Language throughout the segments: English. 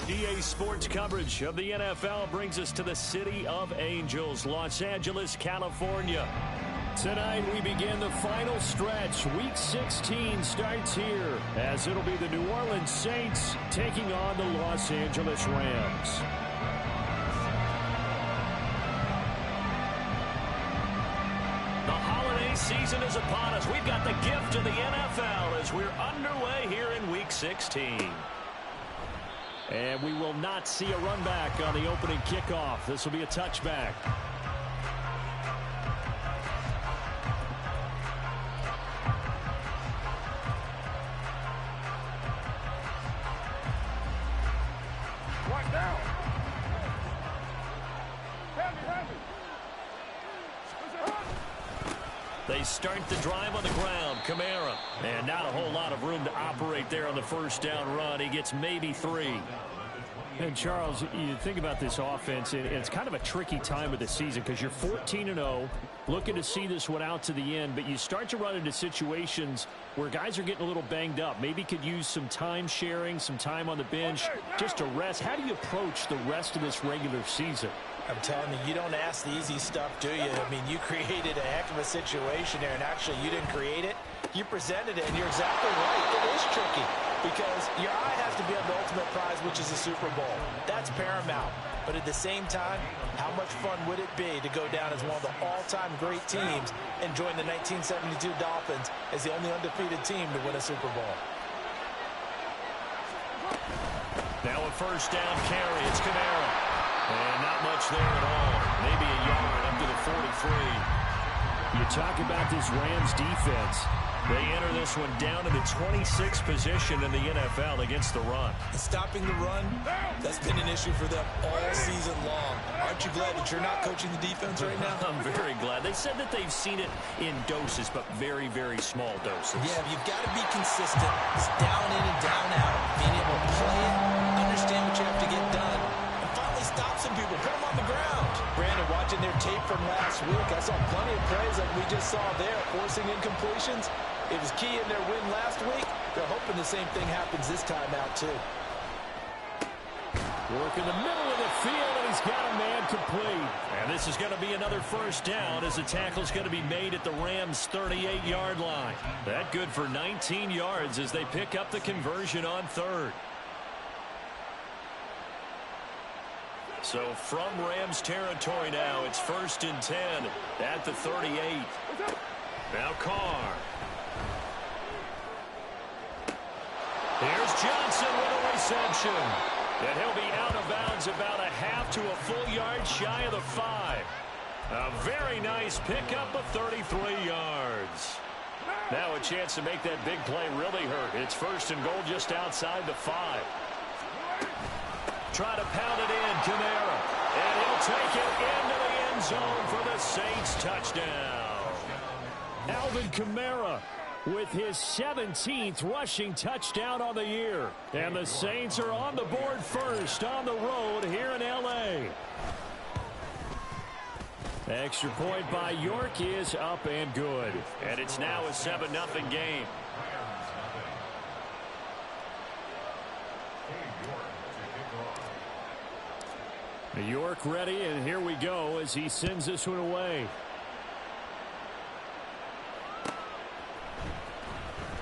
EA Sports coverage of the NFL brings us to the City of Angels, Los Angeles, California. Tonight we begin the final stretch. Week 16 starts here as it'll be the New Orleans Saints taking on the Los Angeles Rams. The holiday season is upon us. We've got the gift of the NFL as we're underway here in Week 16. And we will not see a run back on the opening kickoff. This will be a touchback. They start the drive on the ground. Kamara. And not a whole lot of room to operate there on the first down run. He gets maybe 3. And, Charles, you think about this offense, and it's kind of a tricky time of the season because you're 14-0, looking to see this one out to the end, but you start to run into situations where guys are getting a little banged up. Maybe could use some time sharing, some time on the bench, just to rest. How do you approach the rest of this regular season? I'm telling you, you don't ask the easy stuff, do you? I mean, you created a heck of a situation there, and actually you didn't create it. You presented it, and you're exactly right. It is tricky because your eye has to be on the ultimate prize, which is the Super Bowl. That's paramount. But at the same time, how much fun would it be to go down as one of the all-time great teams and join the 1972 Dolphins as the only undefeated team to win a Super Bowl? Now a first down carry. It's Kamara. And not much there at all. Maybe a yard up to the 43. You talk about this Rams defense. They enter this one down to the 26th position in the NFL against the run. Stopping the run, that's been an issue for them all season long. Aren't you glad that you're not coaching the defense right now? I'm very glad. They said that they've seen it in doses, but very, very small doses. Yeah, you've got to be consistent. It's down in and down out. Being able to play it, understand what you have to get done, and finally stop some people, put them on the ground. Brandon, watching their tape from last week, I saw plenty of plays like we just saw there, forcing incompletions. It was key in their win last week. They're hoping the same thing happens this time out, too. Work in the middle of the field, and he's got a man complete. And this is going to be another first down as the tackle's going to be made at the Rams' 38-yard line. That good for 19 yards as they pick up the conversion on third. So from Rams territory now, it's 1st and 10 at the 38. Now Carr. Here's Johnson with a reception. And he'll be out of bounds about a half to a full yard shy of the 5. A very nice pickup of 33 yards. Now a chance to make that big play really hurt. It's 1st and goal just outside the 5. Try to pound it in, Kamara. And he'll take it into the end zone for the Saints touchdown. Alvin Kamara with his 17th rushing touchdown on the year. And the Saints are on the board first on the road here in L.A. Extra point by York is up and good. And it's now a 7-0 game. York ready, and here we go as he sends this one away.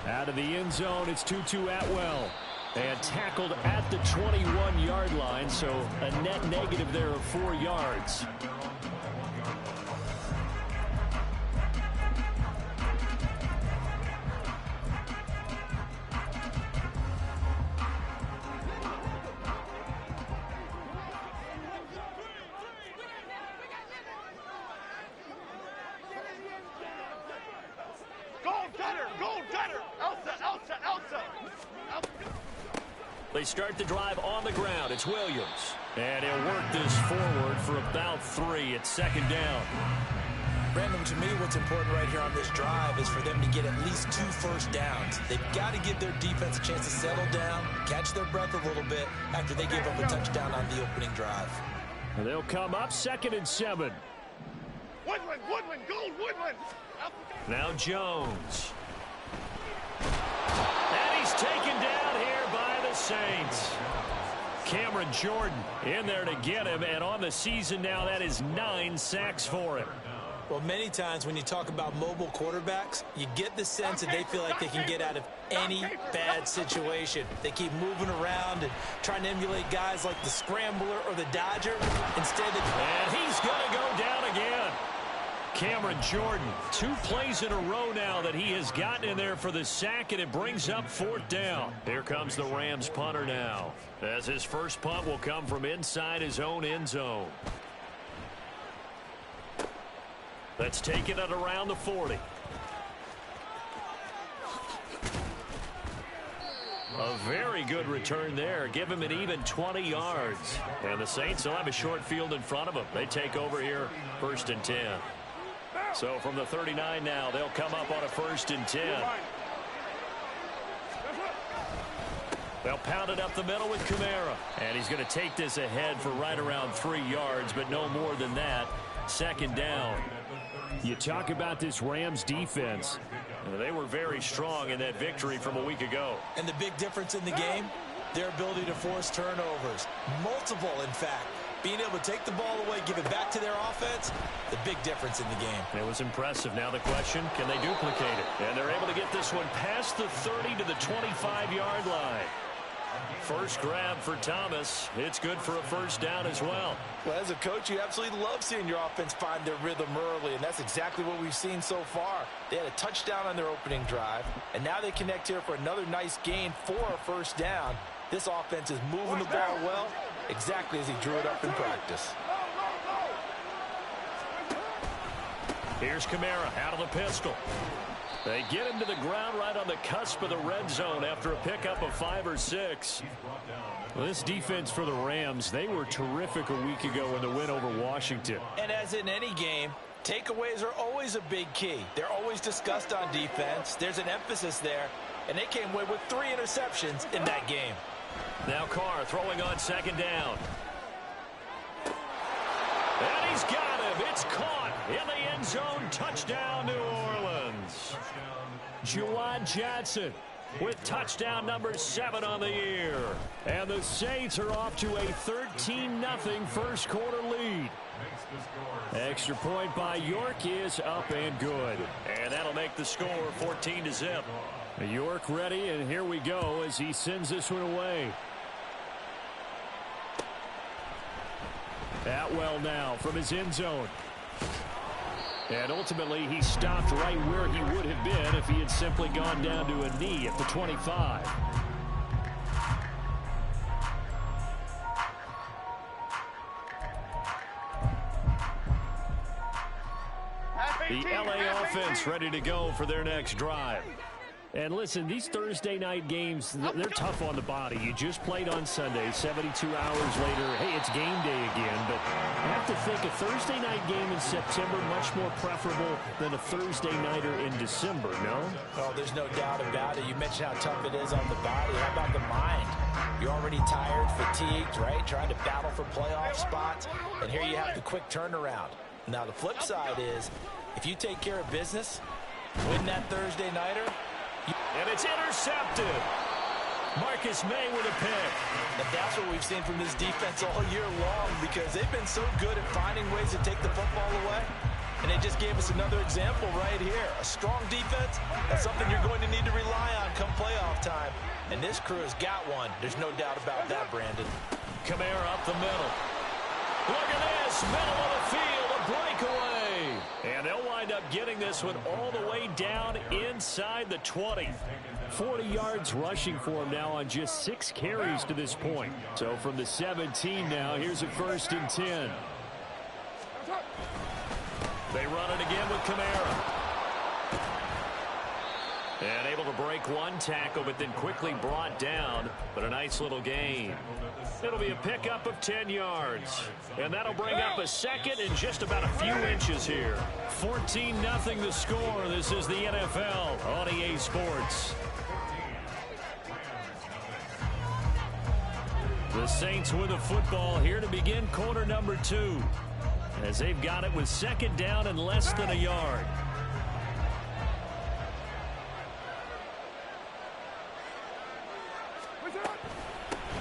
Out of the end zone, it's Tutu Atwell. And tackled at the 21-yard line, so a net negative there of 4 yards. They start the drive on the ground. It's Williams. And he'll work this forward for about 3 at 2nd down. Brandon, to me, what's important right here on this drive is for them to get at least 2 first downs. They've got to give their defense a chance to settle down, catch their breath a little bit after they give up a touchdown on the opening drive. And they'll come up 2nd and 7. Woodland, gold, Woodland. Now Jones. And he's taken down here by the Saints. Cameron Jordan in there to get him, and on the season now, that is 9 sacks for him. Well, many times when you talk about mobile quarterbacks, you get the sense that they feel like they can get out of any bad situation. They keep moving around and trying to emulate guys like the Scrambler or the Dodger. Instead, and he's going to go down again. Cameron Jordan, 2 plays in a row now that he has gotten in there for the sack, and it brings up 4th down. Here comes the Rams punter now, as his first punt will come from inside his own end zone. Let's take it at around the 40. A very good return there. Give him an even 20 yards. And the Saints will have a short field in front of them. They take over here, 1st and 10. So from the 39 now, they'll come up on a 1st and 10. They'll pound it up the middle with Kamara. And he's going to take this ahead for right around 3 yards, but no more than that. 2nd down. You talk about this Rams defense. They were very strong in that victory from a week ago. And the big difference in the game, their ability to force turnovers. Multiple, in fact. Being able to take the ball away, give it back to their offense, the big difference in the game. It was impressive. Now the question, can they duplicate it? And they're able to get this one past the 30 to the 25-yard line. First grab for Thomas. It's good for a 1st down as well. Well, as a coach, you absolutely love seeing your offense find their rhythm early, and that's exactly what we've seen so far. They had a touchdown on their opening drive, and now they connect here for another nice gain for a 1st down. This offense is moving the ball well, exactly as he drew it up in practice. Here's Kamara out of the pistol. They get him to the ground right on the cusp of the red zone after a pickup of 5 or 6. Well, this defense for the Rams, they were terrific a week ago in the win over Washington. And as in any game, takeaways are always a big key. They're always discussed on defense. There's an emphasis there, and they came away with 3 interceptions in that game. Now Carr throwing on 2nd down. And he's got him. It's caught in the end zone. Touchdown, New Orleans. Juwan Johnson with touchdown number 7 on the year. And the Saints are off to a 13-0 first quarter lead. Extra point by York is up and good. And that'll make the score 14-0. York ready, and here we go as he sends this one away. Atwell now from his end zone. And ultimately, he stopped right where he would have been if he had simply gone down to a knee at the 25. The LA offense ready to go for their next drive. And listen, these Thursday night games, they're tough on the body. You just played on Sunday, 72 hours later. Hey, it's game day again. But I have to think a Thursday night game in September much more preferable than a Thursday nighter in December, no? Oh, there's no doubt about it. You mentioned how tough it is on the body. How about the mind? You're already tired, fatigued, right? Trying to battle for playoff spots. And here you have the quick turnaround. Now, the flip side is, if you take care of business, win that Thursday nighter, and it's intercepted. Marcus May with a pick. And that's what we've seen from this defense all year long, because they've been so good at finding ways to take the football away. And they just gave us another example right here. A strong defense, that's something you're going to need to rely on come playoff time. And this crew has got one. There's no doubt about that, Brandon. Kamara up the middle. Look at this, middle of the field, a breakaway. And they'll wind up getting this one all the way down inside the 20. 40 yards rushing for him now on just 6 carries to this point. So from the 17 now, here's a 1st and 10. They run it again with Kamara. And able to break one tackle, but then quickly brought down. But a nice little gain. It'll be a pickup of 10 yards. And that'll bring up a second and just about a few inches here. 14-0 the score. This is the NFL on EA Sports. The Saints with the football here to begin quarter number 2. As they've got it with 2nd down and less than a yard.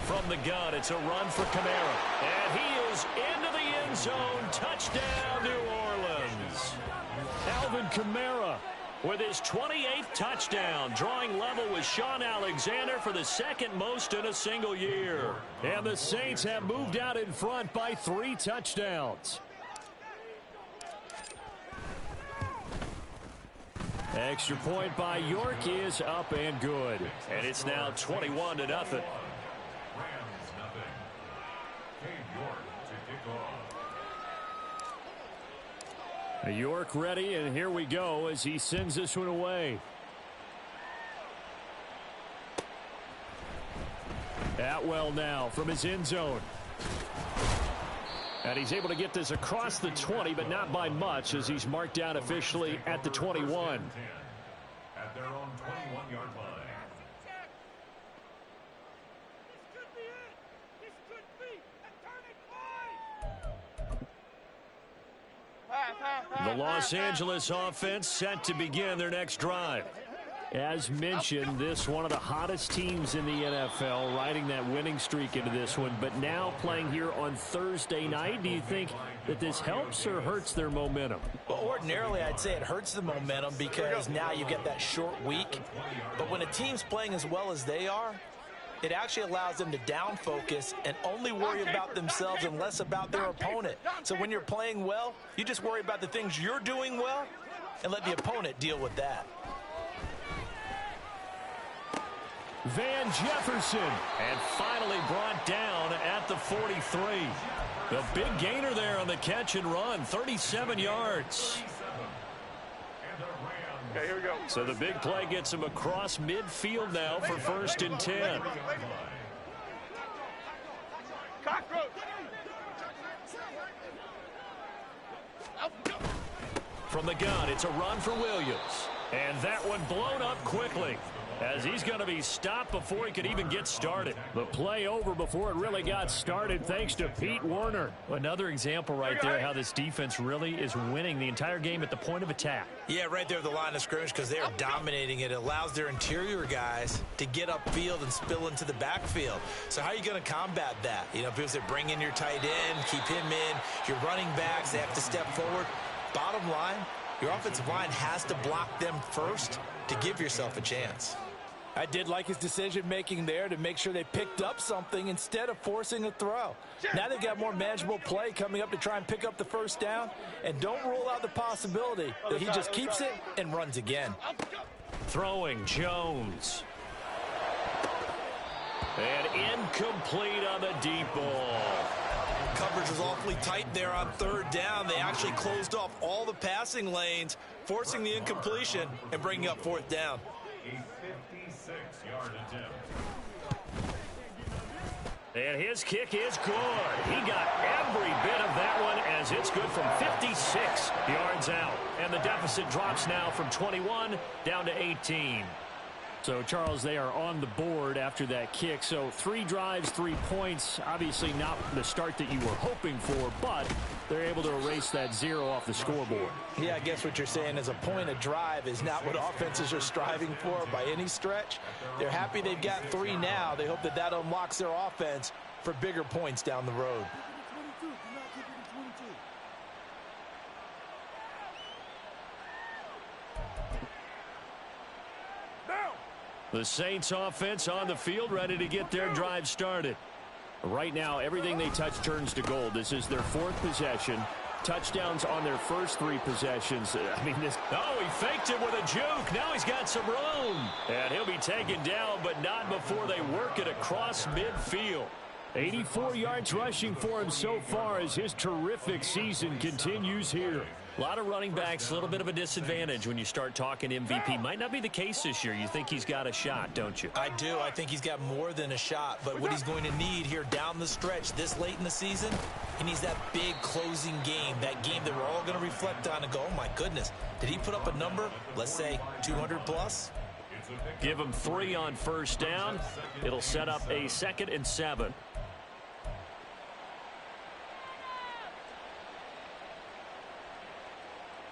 From from the gun. It's a run for Kamara. And he is into the end zone. Touchdown, New Orleans. Alvin Kamara with his 28th touchdown, drawing level with Shaun Alexander for the second most in a single year. And the Saints have moved out in front by 3 touchdowns. Extra point by York is up and good. And it's now 21-0. York ready, and here we go as he sends this one away. Atwell now from his end zone. And he's able to get this across the 20, but not by much, as he's marked down officially at the 21. At their own 21-yard line. The Los Angeles offense set to begin their next drive. As mentioned, this one of the hottest teams in the NFL, riding that winning streak into this one, but now playing here on Thursday night. Do you think that this helps or hurts their momentum? Well, ordinarily, I'd say it hurts the momentum because now you get that short week. But when a team's playing as well as they are, it actually allows them to down focus and only worry about themselves and less about their opponent. So when you're playing well, you just worry about the things you're doing well and let the opponent deal with that. Van Jefferson, and finally brought down at the 43. The big gainer there on the catch and run, 37 yards. Okay, here we go. So the big play gets him across midfield now for 1st and 10. Cockroach. From the gun, it's a run for Williams. And that one blown up quickly, as he's going to be stopped before he could even get started. The play over before it really got started, thanks to Pete Werner. Another example right there how this defense really is winning the entire game at the point of attack. Yeah, right there at the line of scrimmage, because they are dominating it. It allows their interior guys to get upfield and spill into the backfield. So how are you going to combat that? You know, people say bring in your tight end, keep him in. Your running backs, they have to step forward. Bottom line, your offensive line has to block them first to give yourself a chance. I did like his decision-making there to make sure they picked up something instead of forcing a throw. Now they've got more manageable play coming up to try and pick up the first down. And don't rule out the possibility that he just keeps it and runs again. Throwing Jones. And incomplete on the deep ball. Coverage was awfully tight there on 3rd down. They actually closed off all the passing lanes, forcing the incompletion and bringing up 4th down. A 56-yard attempt. And his kick is good. He got every bit of that one, as it's good from 56 yards out. And the deficit drops now from 21 down to 18. So, Charles, they are on the board after that kick. So 3 drives, 3 points. Obviously not the start that you were hoping for, but they're able to erase that 0 off the scoreboard. Yeah, I guess what you're saying is a point a drive is not what offenses are striving for by any stretch. They're happy they've got 3 now. They hope that that unlocks their offense for bigger points down the road. The Saints offense on the field, ready to get their drive started. Right now, everything they touch turns to gold. This is their 4th possession. Touchdowns on their first 3 possessions. I mean, this... Oh, he faked it with a juke. Now he's got some room. And he'll be taken down, but not before they work it across midfield. 84 yards rushing for him so far as his terrific season continues here. A lot of running backs, a little bit of a disadvantage when you start talking MVP. Might not be the case this year. You think he's got a shot, don't you? I do. I think he's got more than a shot. But what he's going to need here down the stretch this late in the season, he needs that big closing game, that game that we're all going to reflect on and go, oh, my goodness, did he put up a number, let's say 200 plus? Give him 3 on 1st down. It'll set up a 2nd and 7.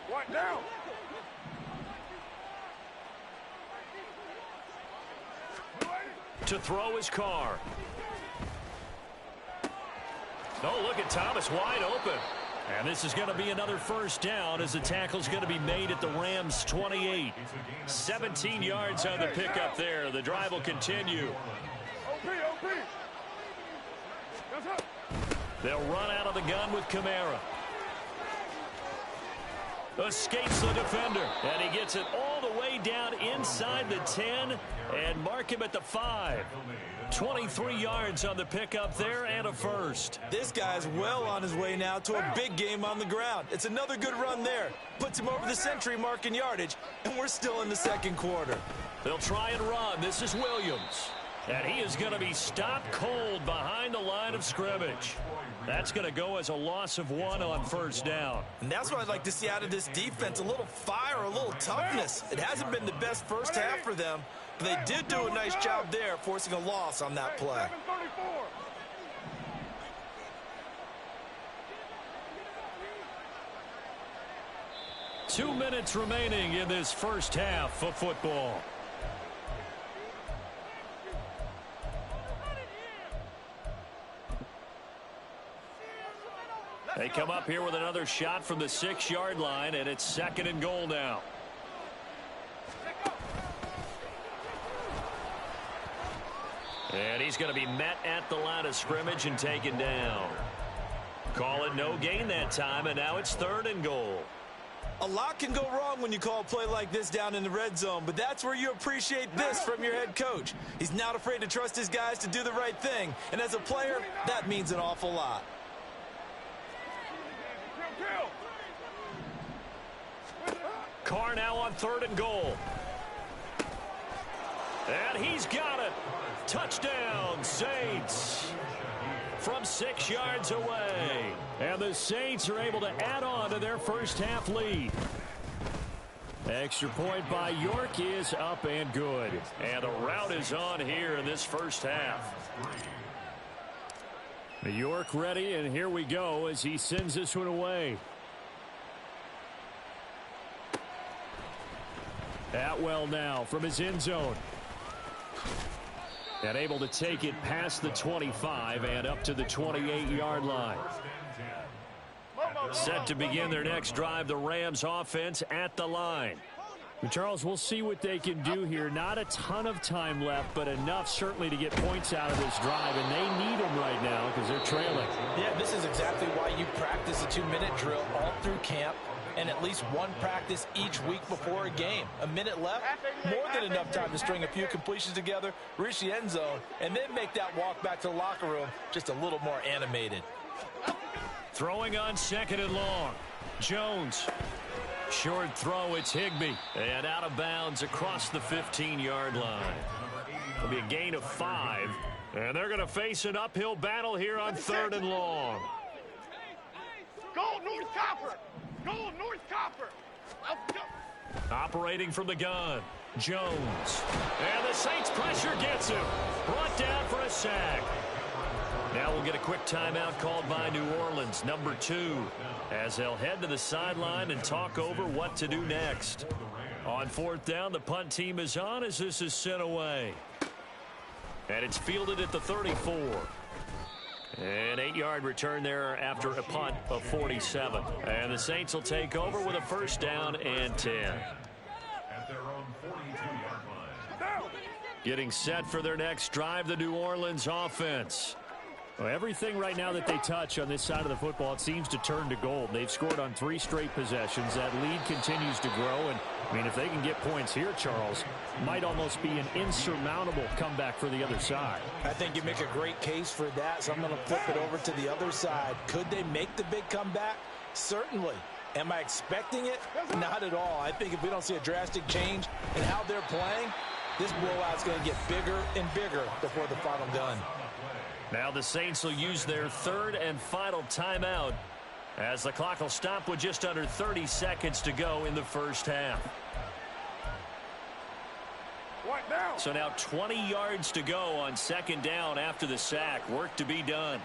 What now? To throw his car. Oh, look at Thomas wide open. And this is going to be another first down as the tackle's going to be made at the Rams' 28. 17 yards on the pickup there. The drive will continue. They'll run out of the gun with Kamara. Escapes the defender, and he gets it all the way down inside the 10 and mark him at the 5. 23 yards on the pickup there and a first. This guy's well on his way now to a big game on the ground. It's another good run there. Puts him over the century mark in yardage, and we're still in the second quarter. They'll try and run. This is Williams. And he is going to be stopped cold behind the line of scrimmage. That's going to go as a loss of 1 on first down. And that's what I'd like to see out of this defense, a little fire, a little toughness. It hasn't been the best first half for them, but they did do a nice job there, forcing a loss on that play. 2 minutes remaining in this first half of football. They come up here with another shot from the 6-yard line, and it's 2nd and goal now. And he's going to be met at the line of scrimmage and taken down. Call it no gain that time, and now it's 3rd and goal. A lot can go wrong when you call a play like this down in the red zone, but that's where you appreciate this from your head coach. He's not afraid to trust his guys to do the right thing, and as a player, that means an awful lot. Carr now on 3rd and goal. And he's got it. Touchdown, Saints. From 6 yards away. And the Saints are able to add on to their first half lead. Extra point by York is up and good. And the route is on here in this first half. York ready, and here we go as he sends this one away. Atwell now from his end zone. And able to take it past the 25 and up to the 28-yard line. Set to begin their next drive, the Rams offense at the line. And Charles, we'll see what they can do here. Not a ton of time left, but enough certainly to get points out of this drive, and they need them right now because they're trailing. Yeah, this is exactly why you practice a 2-minute drill all through camp and at least one practice each week before a game. A minute left, more than enough time to string a few completions together, reach the end zone, and then make that walk back to the locker room just a little more animated. Throwing on 2nd and long. Jones. Short throw, it's Higbee. And out of bounds across the 15-yard line. It'll be a gain of 5. And they're going to face an uphill battle here on 3rd and long. Go, North Copper! Go, North Copper! Let's go! Operating from the gun. Jones. And the Saints pressure gets him. Brought down for a sack. Now we'll get a quick timeout called by New Orleans, number 2, as they'll head to the sideline and talk over what to do next. On 4th down, the punt team is on as this is sent away. And it's fielded at the 34. An 8-yard return there after a punt of 47. And the Saints will take over with a first down and 10. At their own 42-yard line. Getting set for their next drive, the New Orleans offense. Well, everything right now that they touch on this side of the football, it seems to turn to gold. They've scored on 3 straight possessions. That lead continues to grow. And, I mean, if they can get points here, Charles, might almost be an insurmountable comeback for the other side. I think you make a great case for that, so I'm going to flip it over to the other side. Could they make the big comeback? Certainly. Am I expecting it? Not at all. I think if we don't see a drastic change in how they're playing, this blowout's going to get bigger and bigger before the final gun. Now the Saints will use their 3rd and final timeout as the clock will stop with just under 30 seconds to go in the first half. What now? So now 20 yards to go on 2nd down after the sack. Work to be done.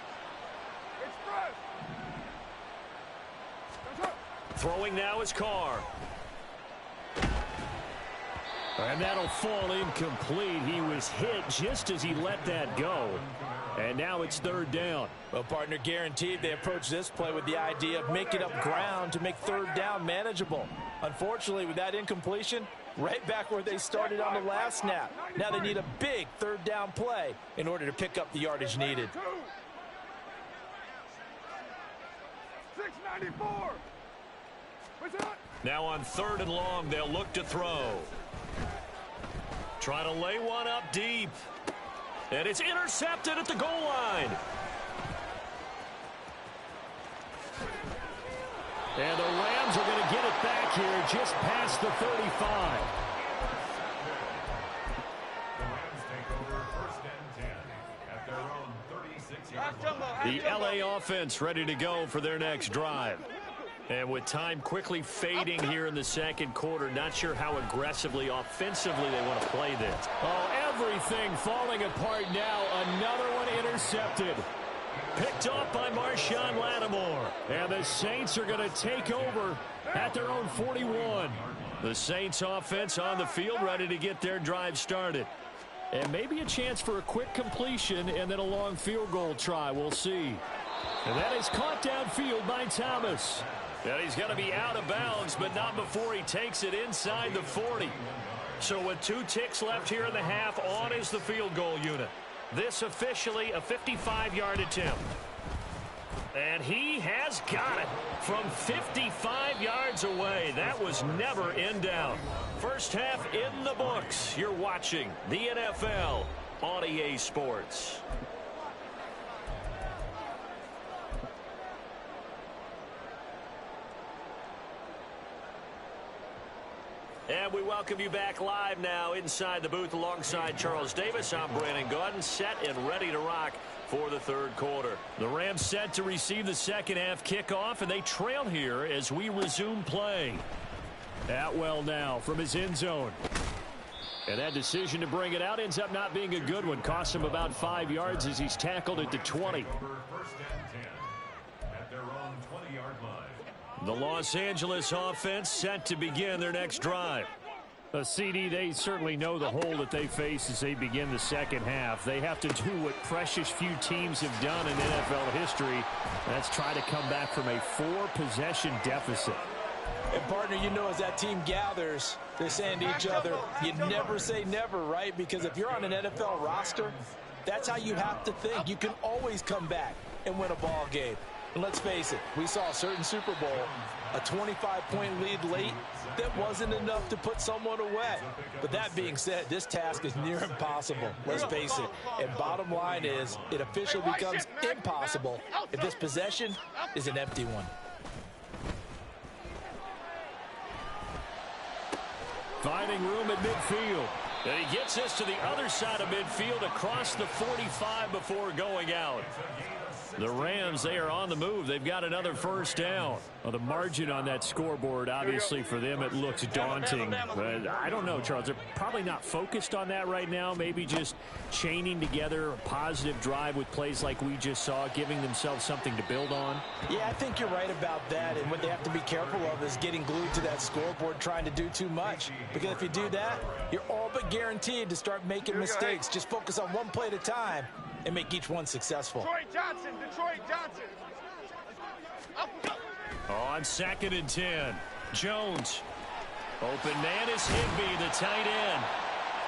Throwing now is Carr. And that'll fall incomplete. He was hit just as he let that go. And now it's third down. Well, partner, guaranteed they approach this play with the idea of making up ground to make third down manageable. Unfortunately, with that incompletion, right back where they started on the last snap. Now they need a big third down play in order to pick up the yardage needed. 694. Now on third and long, they'll look to throw. Try to lay one up deep. And it's intercepted at the goal line. And the Rams are going to get it back here just past the 35. The Rams take over first and 10 at their own 36-yard line. The LA offense ready to go for their next drive. And with time quickly fading here in the second quarter, not sure how aggressively, offensively they want to play this. Oh, everything falling apart now. Another one intercepted. Picked off by Marshawn Lattimore. And the Saints are going to take over at their own 41. The Saints offense on the field ready to get their drive started. And maybe a chance for a quick completion and then a long field goal try. We'll see. And that is caught downfield by Thomas. And he's going to be out of bounds, but not before he takes it inside the 40. So with 2 ticks left here in the half, on is the field goal unit. This officially a 55-yard attempt. And he has got it from 55 yards away. That was never in doubt. First half in the books. You're watching the NFL on EA Sports. And we welcome you back live now inside the booth alongside Charles Davis. I'm Brandon Gaudin, set and ready to rock for the third quarter. The Rams set to receive the second half kickoff, and they trail here as we resume play. Atwell now from his end zone. And that decision to bring it out ends up not being a good one. Costs him about 5 yards as he's tackled at the 20. First and 10 at their own 20-yard line. The Los Angeles offense set to begin their next drive. CD, they certainly know the hole that they face as they begin the second half. They have to do what precious few teams have done in NFL history. That's try to come back from a 4-possession deficit. And, partner, you know as that team gathers, they're saying to each other, you never say never, right? Because if you're on an NFL roster, that's how you have to think. You can always come back and win a ball game. And let's face it, we saw a certain Super Bowl, a 25-point lead late. That wasn't enough to put someone away. But that being said, this task is near impossible. Let's face it. And bottom line is, it officially becomes impossible if this possession is an empty one. Finding room at midfield. And he gets us to the other side of midfield across the 45 before going out. The Rams, they are on the move. They've got another first down. Well, the margin on that scoreboard, obviously, for them, it looks daunting. But I don't know, Charles. They're probably not focused on that right now. Maybe just chaining together a positive drive with plays like we just saw, giving themselves something to build on. Yeah, I think you're right about that. And what they have to be careful of is getting glued to that scoreboard, trying to do too much. Because if you do that, you're all but guaranteed to start making mistakes. Just focus on one play at a time and make each one successful. Detroit Johnson. On second and 10, Jones. Open man is Higbee, the tight end.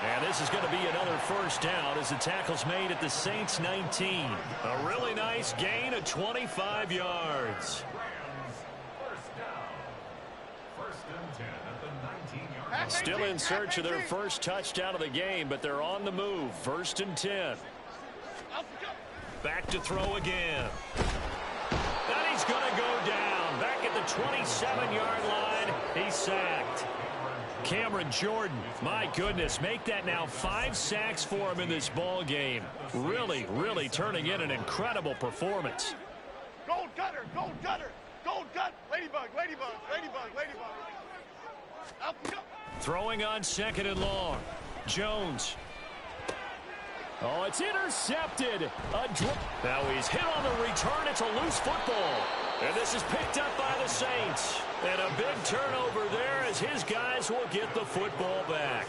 And this is going to be another first down as the tackle's made at the Saints 19. A really nice gain of 25 yards. First and 10 at the 19-yard line. Still in search of their first touchdown of the game, but they're on the move. First and 10. Back to throw again. And he's going to go down. Back at the 27-yard line. He's sacked. Cameron Jordan, my goodness, make that now 5 sacks for him in this ball game. Really, really turning in an incredible performance. Gold gutter, gold gutter, gold gut. Ladybug, ladybug, ladybug, ladybug. Throwing on second and long. Jones. Oh, it's intercepted. Now he's hit on the return. It's a loose football. And this is picked up by the Saints. And a big turnover there as his guys will get the football back.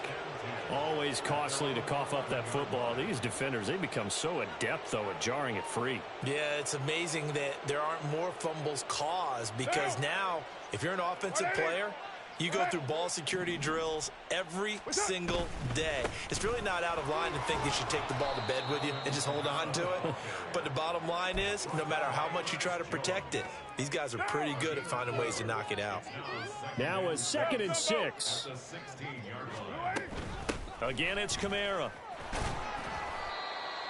Always costly to cough up that football. These defenders, they become so adept, though, at jarring it free. Yeah, it's amazing that there aren't more fumbles caused, because now, if you're an offensive player, you go through ball security drills every single day. It's really not out of line to think you should take the ball to bed with you and just hold on to it. But the bottom line is, no matter how much you try to protect it, these guys are pretty good at finding ways to knock it out. Now a 2nd and 6. Again, it's Kamara.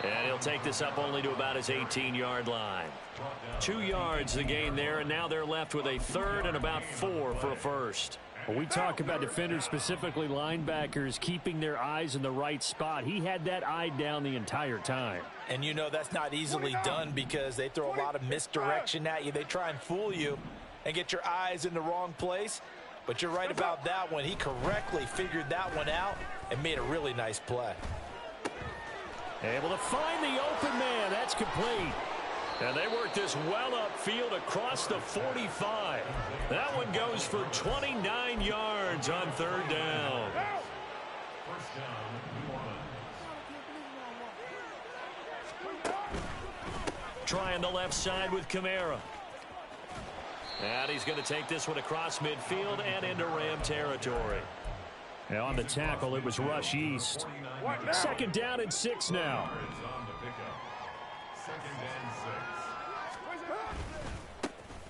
And he'll take this up only to about his 18-yard line. 2 yards the gain there, and now they're left with a 3rd and about 4 for a first. When we talk about defenders, specifically linebackers, keeping their eyes in the right spot, he had that eye down the entire time. And you know that's not easily done, because they throw a lot of misdirection at you. They try and fool you and get your eyes in the wrong place. But you're right about that one. He correctly figured that one out and made a really nice play. Able to find the open man. That's complete. And they work this well upfield across the 45. That one goes for 29 yards on 3rd down. Trying the left side with Kamara. And he's going to take this one across midfield and into Ram territory. And on the tackle, it was rush east. 2nd down and 6 now.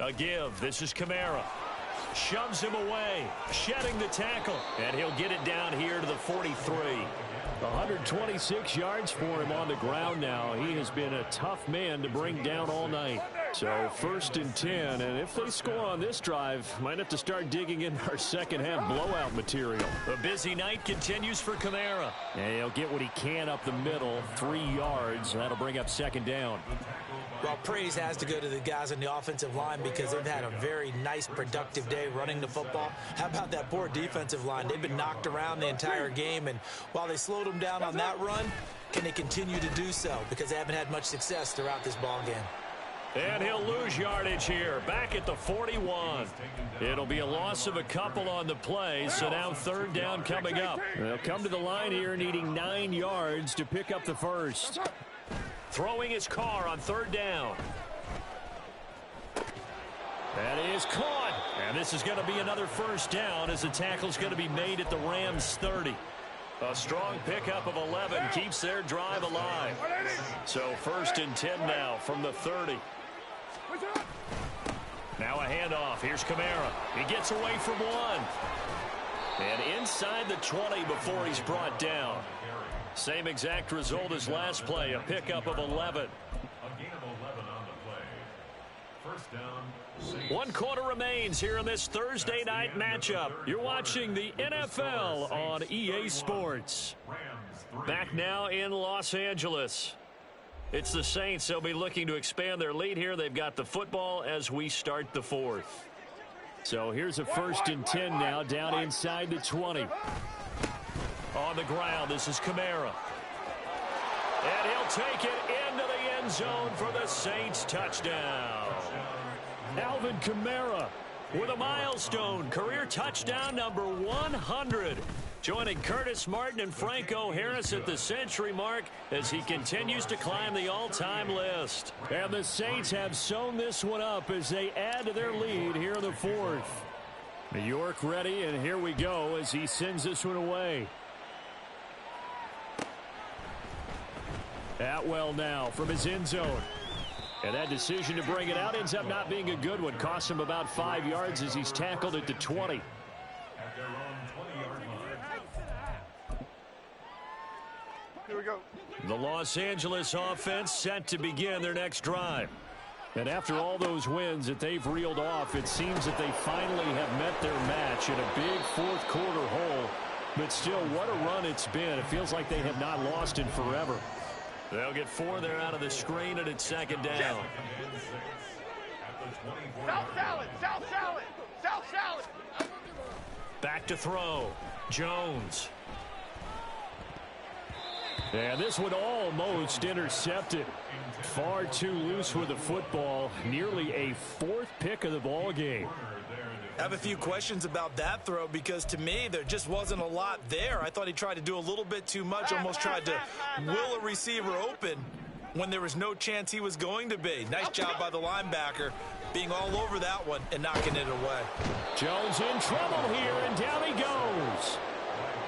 A give. This is Kamara. Shoves him away. Shedding the tackle. And he'll get it down here to the 43. 126 yards for him on the ground now. He has been a tough man to bring down all night. So 1st and 10, and if they score on this drive, might have to start digging in our second-half blowout material. A busy night continues for Kamara. And he'll get what he can up the middle, 3 yards. That'll bring up 2nd down. Well, praise has to go to the guys on the offensive line, because they've had a very nice, productive day running the football. How about that poor defensive line? They've been knocked around the entire game, and while they slowed them down on that run, can they continue to do so? Because they haven't had much success throughout this ball game. And he'll lose yardage here, back at the 41. It'll be a loss of a couple on the play, so now 3rd down coming up. They'll come to the line here needing 9 yards to pick up the first. Throwing his car on 3rd down. That is caught. And this is going to be another first down, as the tackle's going to be made at the Rams' 30. A strong pickup of 11 keeps their drive alive. So 1st and 10 now from the 30. Now a handoff. Here's Kamara. He gets away from one. And inside the 20 before he's brought down. Same exact result as last play, a pickup of 11. A gain of 11 on the play. 1st down. 1 quarter remains here in this Thursday night matchup. You're watching the NFL on EA Sports. Back now in Los Angeles. It's the Saints. They'll be looking to expand their lead here. They've got the football as we start the 4th. So here's a 1st and 10 now, down inside the 20. On the ground, this is Kamara. And he'll take it into the end zone for the Saints touchdown. Alvin Kamara with a milestone career touchdown number 100. Joining Curtis Martin and Franco Harris at the century mark as he continues to climb the all-time list. And the Saints have sewn this one up as they add to their lead here in the 4th. New York ready, and here we go as he sends this one away. Atwell now from his end zone. And that decision to bring it out ends up not being a good one. Costs him about 5 yards as he's tackled at the 20. At their own 20-yard line. Here we go. The Los Angeles offense set to begin their next drive. And after all those wins that they've reeled off, it seems that they finally have met their match in a big 4th quarter hole. But still, what a run it's been. It feels like they have not lost in forever. They'll get 4 there out of the screen, and it's 2nd down. South salad, south salad, south salad. Back to throw. Jones. And this one almost intercepted. Far too loose with the football. Nearly a 4th pick of the ball game. I have a few questions about that throw because to me there just wasn't a lot there. I thought he tried to do a little bit too much, almost tried to will a receiver open when there was no chance he was going to be. Nice job by the linebacker being all over that one and knocking it away. Jones in trouble here, and down he goes.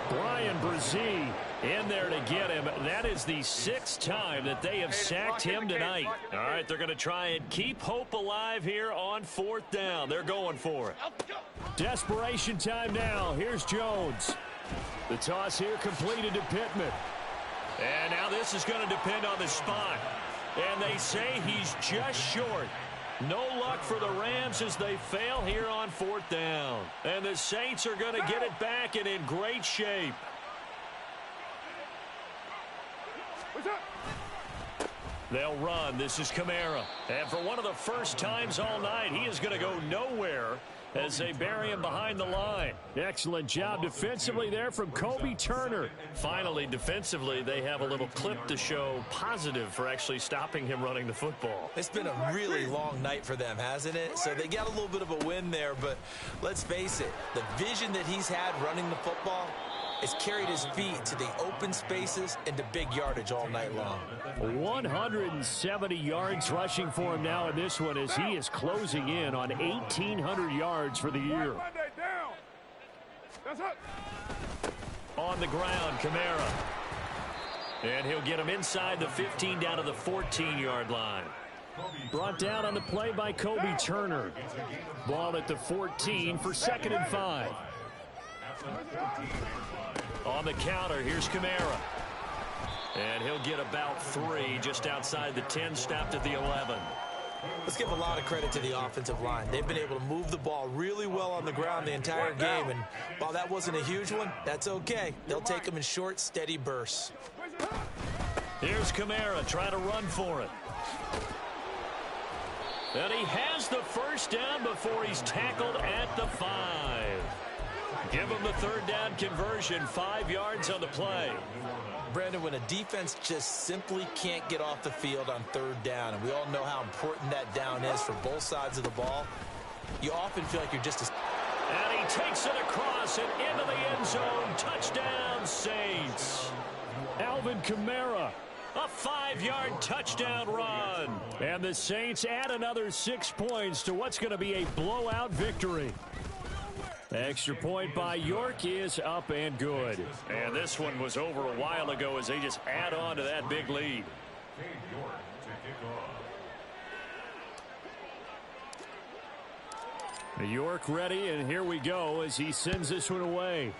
Brian Brzee in there to get him. That is the 6th time that they have sacked him tonight. All right, they're going to try and keep hope alive here on 4th down. They're going for it. Desperation time now. Here's Jones. The toss here completed to Pittman. And now this is going to depend on the spot. And they say he's just short. No luck for the Rams as they fail here on 4th down. And the Saints are going to get it back and in great shape. They'll run. This is Kamara. And for one of the first times all night, he is going to go nowhere as they bury him behind the line. Excellent job defensively there from Kobe Turner. Finally, defensively, they have a little clip to show positive for actually stopping him running the football. It's been a really long night for them, hasn't it? So they got a little bit of a win there, but let's face it, the vision that he's had running the football has carried his feet to the open spaces and to big yardage all night long. 170 yards rushing for him now in this one as he is closing in on 1,800 yards for the year. On the ground, Kamara. And he'll get him inside the 15 down to the 14-yard line. Brought down on the play by Kobe Turner. Ball at the 14 for 2nd and 5. On the counter, here's Kamara. And he'll get about 3 just outside the 10, stopped at the 11. Let's give a lot of credit to the offensive line. They've been able to move the ball really well on the ground the entire game, and while that wasn't a huge one, that's okay. They'll take them in short, steady bursts. Here's Kamara trying to run for it. And he has the first down before he's tackled at the 5. Give him the 3rd down conversion, 5 yards on the play. Brandon, when a defense just simply can't get off the field on 3rd down, and we all know how important that down is for both sides of the ball, you often feel like you're just a... And he takes it across and into the end zone. Touchdown, Saints. Alvin Kamara. A 5-yard touchdown run. And the Saints add another 6 points to what's going to be a blowout victory. Extra point by York is up and good. And this one was over a while ago as they just add on to that big lead. York ready, and here we go as he sends this one away.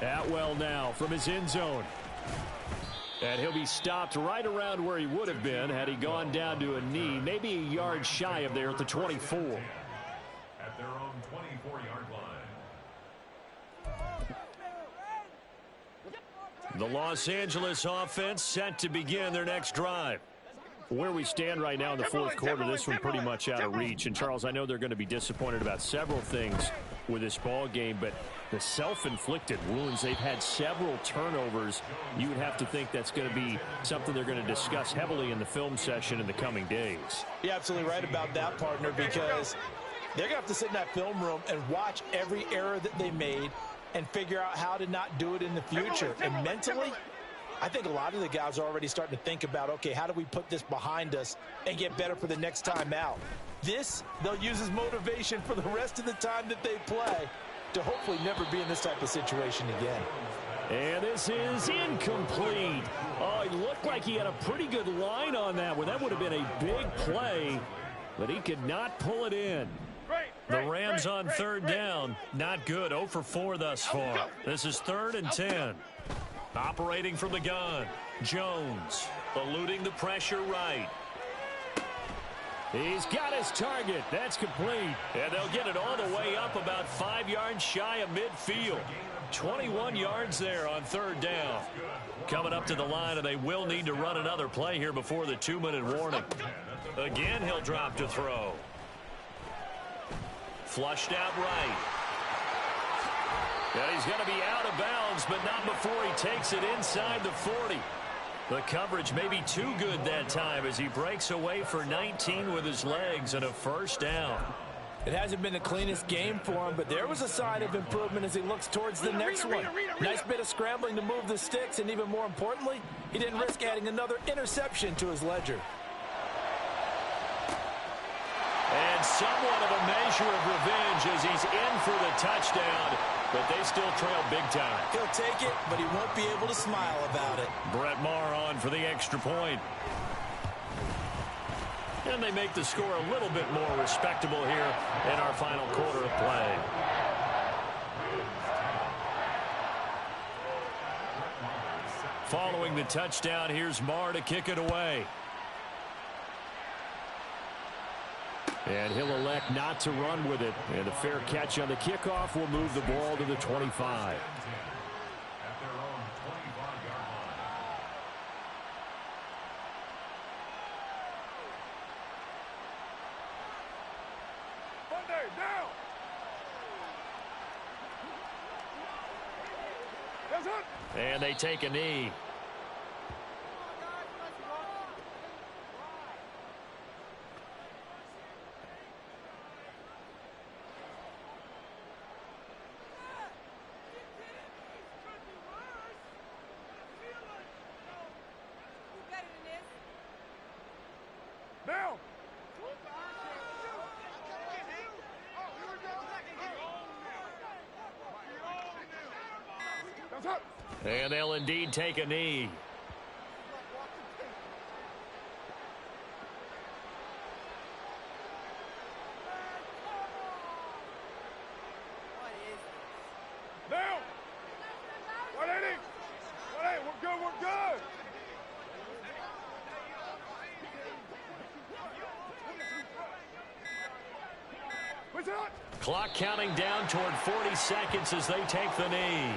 Atwell now from his end zone. And he'll be stopped right around where he would have been had he gone down to a knee, maybe a yard shy of there at the 24. At their own 24-yard line. The Los Angeles offense set to begin their next drive. Where we stand right now in the 4th quarter, this one pretty much out of reach. And, Charles, I know they're going to be disappointed about several things with this ball game, but the self-inflicted wounds, they've had several turnovers. You would have to think that's going to be something they're going to discuss heavily in the film session in the coming days. You're absolutely right about that, partner, because they're going to have to sit in that film room and watch every error that they made and figure out how to not do it in the future. And mentally, I think a lot of the guys are already starting to think about, okay, how do we put this behind us and get better for the next time out? This, they'll use as motivation for the rest of the time that they play to hopefully never be in this type of situation again. And this is incomplete. Oh, he looked like he had a pretty good line on that one. That would have been a big play, but he could not pull it in. The Rams on 3rd down. Not good. 0 for 4 thus far. This is 3rd and 10. Operating from the gun. Jones eluding the pressure right. He's got his target. That's complete. And they'll get it all the way up about 5 yards shy of midfield. 21 yards there on 3rd down. Coming up to the line, and they will need to run another play here before the 2-minute warning. Again, he'll drop to throw. Flushed out right. And he's going to be out of bounds, but not before he takes it inside the 40. The coverage may be too good that time as he breaks away for 19 with his legs and a first down. It hasn't been the cleanest game for him, but there was a sign of improvement as he looks towards the next one. Nice bit of scrambling to move the sticks, and even more importantly, he didn't risk adding another interception to his ledger. And somewhat of a measure of revenge as he's in for the touchdown, but they still trail big time. He'll take it, but he won't be able to smile about it. Brett Maher on for the extra point. And they make the score a little bit more respectable here in our final quarter of play. Following the touchdown, here's Maher to kick it away. And he'll elect not to run with it. And a fair catch on the kickoff will move the ball to the 25. And they take a knee. And they'll indeed take a knee. Now! 180! 180, we're good, we're good! Clock counting down toward 40 seconds as they take the knee.